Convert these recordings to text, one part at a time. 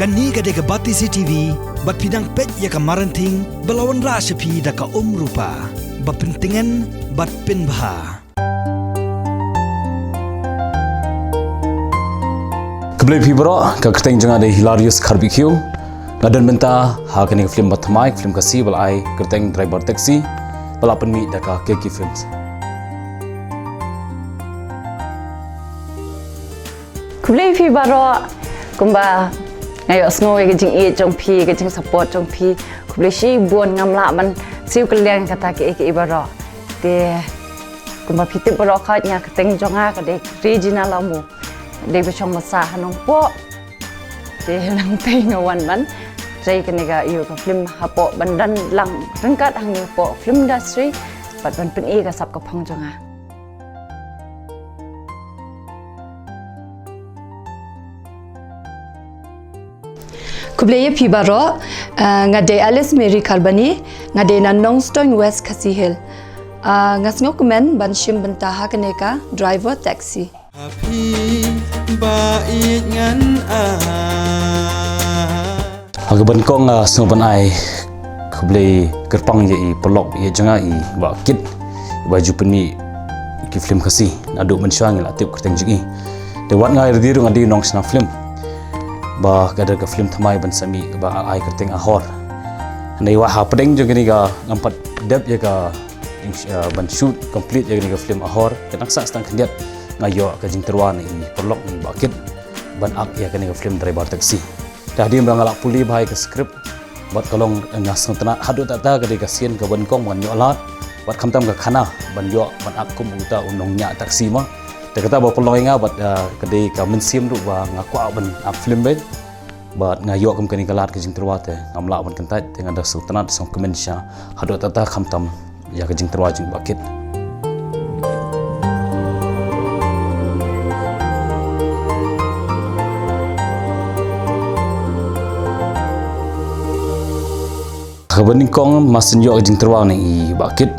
Kani ka deka bati CTV, bat pidang pet ya ka Marynthing, belawan rasyapi da ka rupa, bat pentingan, bat pinbah. Kembali bro, ka kerteng jangan ada hilarious barbecue. Ngadan menta ha kani film batmai, film kasi balai kerteng Draibar taxi, balapan mi da ka keki films. Kembali bro, kumba ngayo snow ke jing e jong pi ke jing support jong pi kembali si buon ngamla man siu kalian kata ke bro. De kumba pitik bro khat nya keteng jonga ke de regional lamu. De bechong masa hanong po. De lang tai ngawan man. Jai ke nega iyo ke film hapo bandan lang rengkat hang po film industry pat ban pen e ka sap ka phang jonga. Kubleye pibaro ngade Alice Mary Karbani ngade na Nongstong West Kasi Hill ngasngok men banshim bentaha keneka driver taxi Agaban kong snoban ai kublay kerpang ye i pelok ye janga i ba kit baju peni ki film kasi aduk mensyang la tip kerteng jingi de wat ngai rdiru ngadi nongsna film ba kadar ka film thamai ban sami ba ai kerteng ahor nei wa ha pedeng jo gini ga ngampat dep ya ka ban shoot complete ya gini ka film ahor kadang sa stang khendiat ngayo ka jingterwan ni perlok ni bakit ban ak ya gini ka film Draibar taxi dah dim rangalak puli bahai ka script bat kalong ngasang tana hadu tata ka de ka scene ka ban kong ban yo lat bat khamtam ka khana ban yo ban ak kum uta unong nya taxi maแต่ก็ตาบอกปลอยงาบัดกระเดกับมันเสียมดูว่างักกว่าบันอัพฟิล์มเบนบัดงายกกันกันกลาดกันจิงตัวเตะงามละบันกันใต้แต่งานดักสุตนาส่งคอมเมนต์ชาหัดตาตาคำตำอยากกันจิงตัวจิงบักเก็ตขบวนนี้กองมาสัญญาจิงตัวในบักเก็ต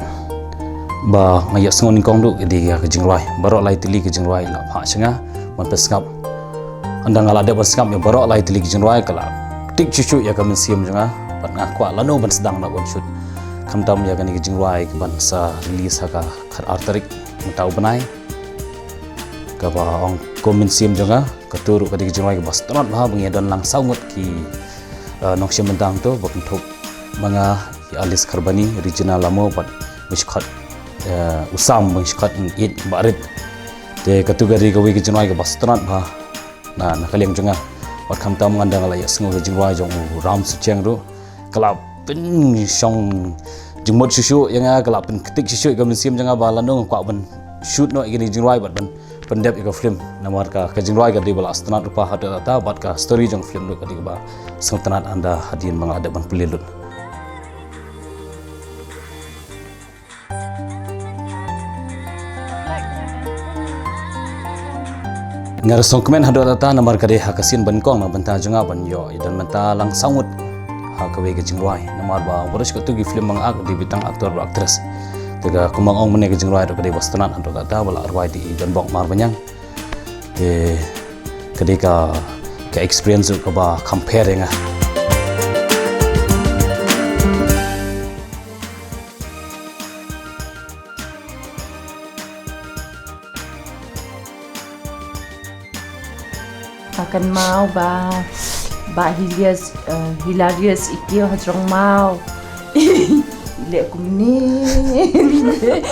ba ngayak sengon kong du di ke Jingrwai barok lai tili ke Jingrwai la pha chenga man pesngap andang ala de pesngap ya barok lai tili ke Jingrwai kala tik chuchu ya ka Mynsiem janga ban ngakwa lano ban sedang na bon shoot khamtam ya ka ni ke Jingrwai ke ban sa release ha ka khar artarik mutau banai ka ba ong ko Mynsiem janga ka turu ka di ke Jingrwai ke bas tonot ha bangi don lang saungut ki nokshem mentang tu ba thuk manga Alice Karbani regional lamo bat mishkhat usam mengsikat it barit de katugari gawi ke Jingrwai ke bastran ba na nakaliang jonga wat kham tam ngandang ala ya sengo ke Jingrwai jong ram su cheng ru kala pin song jumot susu yang kala pin ketik susu ke Mynsiem janga ba landong kwa ban shoot no igini Jingrwai bat ban pendep ke film namar ka ke Jingrwai ke di bala astana rupa hada ta bat ka story jong film ru ka di ba sengtanat anda hadian bang ada ban pelilut ngar songkemen hado tata namar kade hakasin bankong na banta jonga ban yo idan menta lang sangut ha kawe ke Jingrwai namar ba boros ko tu gi film mang ak di bitang aktor aktris tega kumang ong mene ke Jingrwai ro kade bastanan hado tata bala arwai di dan bok mar banyang de kade ka experience ko ba compare nga akan mau ba hilarious ikio hajrong mau le kumni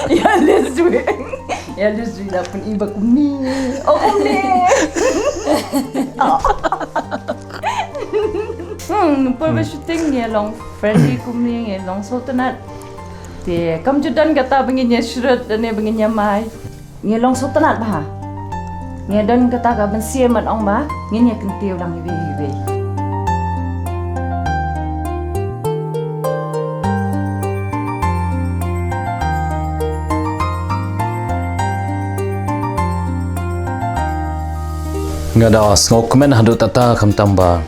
ya le zui la pun iba kumni oh kumni por ba shooting ye long friendly kumni ye long sotanat te kam judan kata benginya syurut dan benginya mai ye long sotanat ba nghe đơn kata ka Mynsiem man ong ba nghe kentiu lang hiwi ngada ngok men hadu tata kham tamba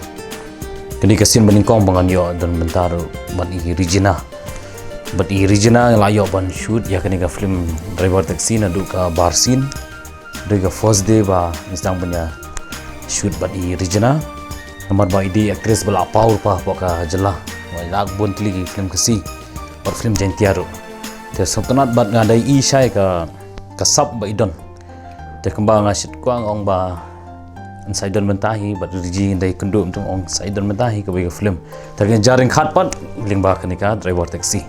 kini kasin beningkong bangan yo dan bentaru ban i regional layo ban shoot ya kini ka film Draibar taxi na du ka bar scene Dega first day ba isang punya shoot bat i regional Nomor ba ide aktris bala pau pa ka jela lag bon tili ki film kasi or film jentiaro te sotonat bat ngadai i shai ka sap ba idon te kembang asit kuang ong ba Saidon mentahi bat riji dai kendum tung ong Saidon mentahi ka bagi film tergen jaring khat pat lingba kanika driver taxi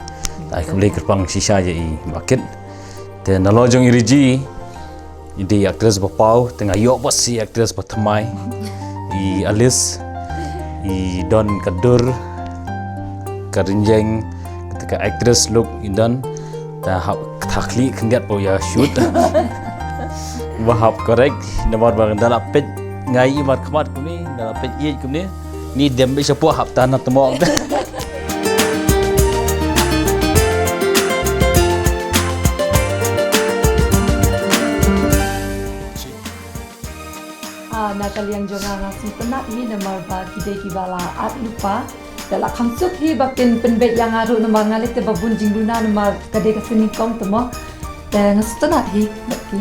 ai kembali kerpang shisha je i market te nalojong riji ide aktris bapau tengah yok bos si aktris patmai i Alice i Don Kadur karinjeng ketika aktris look idan ta thakli khengat po ya shoot wahap correct nomor bang dalam page ngai imat khamat kuni dalam page ye kuni ni dem be sapo hap tan temok Nakaliang jonga simpenat ni nomor ba kidai kibala at lupa dalam kamsuk hi bakin penbet yang aru nomor ngalit te babun jingruna nomor kade kasini kong temo dan setenat hi baki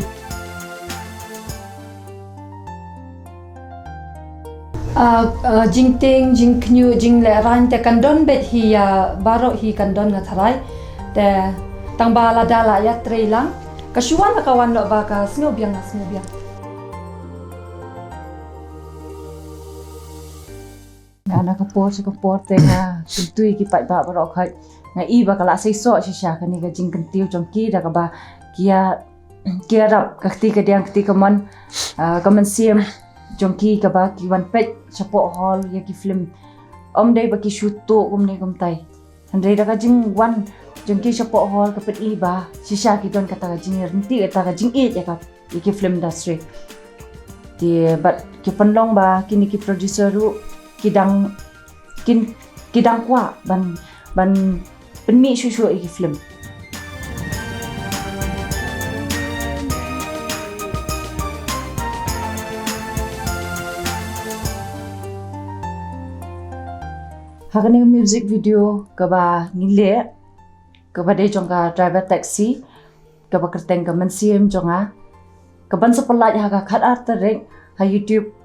jingting jingknyu jingleran te kandon bet hi ya baro hi kandon ngatharai te tangbala dala ya treilang kasuan kawan lo ba ka snobiang. Anak kapor tengah tui ki Paidbah barok khai na i ba kala sei so shisha kani ka jing kentiu jongki da ka ba kia rap kakti ka diang kti ka man Mynsiem jongki ka ba ki wan pet support hall ya ki film dai ba ki shoot to ne tai handai da ka jing wan jongki support hall ka pet i ba shisha ki don kata ka jing rinti ka jing ya ka ki film industry di bat ki panlong ba kini ki producer ru kidang kwa ban penmi susu iki film hakane music video kaba ngile kaba de jonga driver taxi kaba kerteng ka Mynsiem jonga kaban sepelat ha ka khat art reng ha YouTube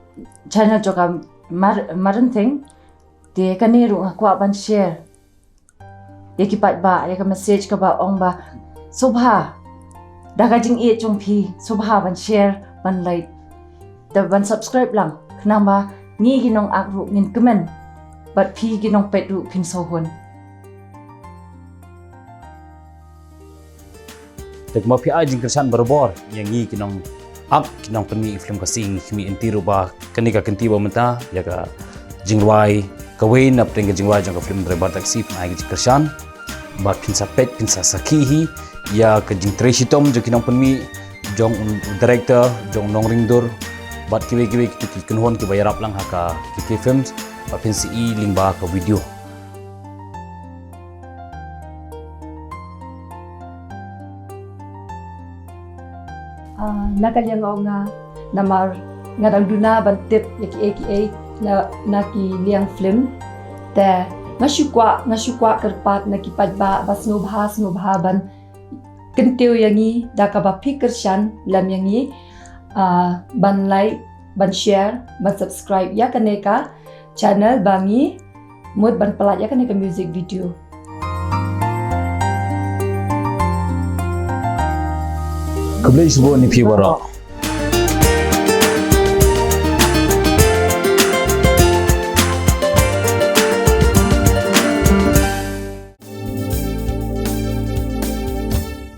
channel jonga Marynthing dia kani ru aku ban share dia ki Paidbah ya ka message ka ba ong ba subha daga jing e chung phi subha ban share ban like da ban subscribe lang knamba ni ginong akru ngin comment bat phi ginong pet ru phin so hon tek ma phi ajing kersan berbor yang ngi kinong up kinong penmi film kasing kimi intiru ba kanika kenti ba menta ya ka Jingrwai kawain na pring Jingrwai jong ka film Draibar taxi ai kersan ba pinsa pet pinsa sakihi ya ka jing Tracy Tom jo kinong penmi jong director jong nong ringdur bat kiwe ki kenhon ki bayarap lang ha ka ki films ba pinsi i lingba ka video nakaliang nga namar ngadang duna bantip yaki na ki liang film te ngasukwa kerpat na ki Paidbah bas nubha ban kentiu yangi da ka ba pikershan lam yangi ban like ban share ban subscribe ya kaneka channel bangi mud ban pelat ya kaneka music video Kembali sebuah ni pi barak